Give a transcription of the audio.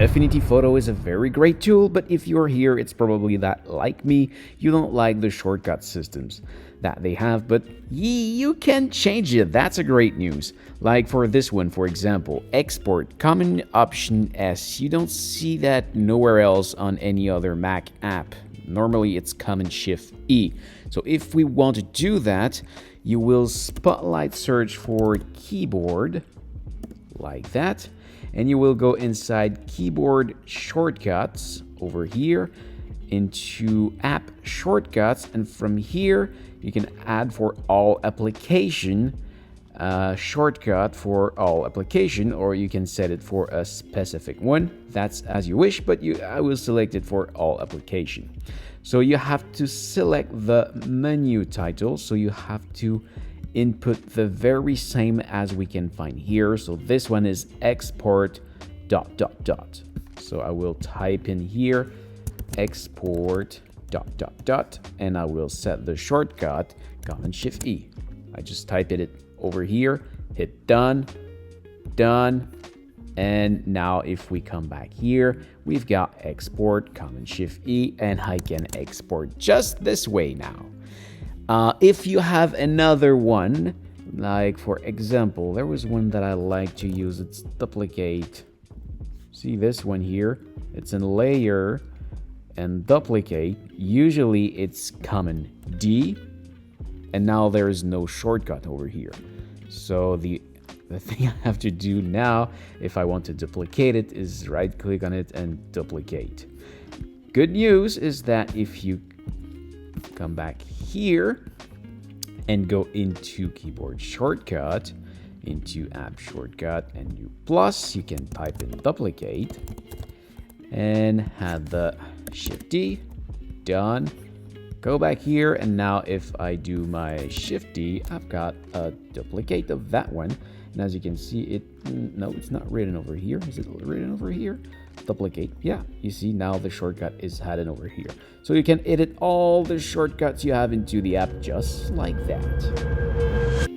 Affinity Photo is a very great tool, but if you're here, it's probably that, like me, you don't like the shortcut systems that they have, but you can change it. That's a great news. Like for this one, for example, export Command Option S. You don't see that nowhere else on any other Mac app. Normally it's Command Shift E. So if we want to do that, you will spotlight search for keyboard like that, and you will go inside Keyboard Shortcuts over here into App Shortcuts, and from here you can add for all application shortcut for all application, or you can set it for a specific one. That's as you wish, but I will select it for all application. So you have to select the menu title, so you have to input the very same as we can find here. So this one is export ... So I will type in here export ... and I will set the shortcut Command Shift E. I just type it over here, hit done, and now if we come back here, we've got export Command Shift E, and I can export just this way now. If you have another one, like for example, there was one that I like to use, it's duplicate. See this one here? It's in layer and duplicate. Usually it's Command D, and now there is no shortcut over here. So the thing I have to do now, if I want to duplicate it, is right click on it and duplicate. Good news is that if you come back here and go into Keyboard Shortcut, into App Shortcut and new plus, you can type in duplicate and have the Shift D, done. Go back here, and now if I do my Shift D, I've got a duplicate of that one. And as you can see, no, it's not written over here. Is it written over here? Duplicate. Yeah, you see now the shortcut is hidden over here. So you can edit all the shortcuts you have into the app just like that.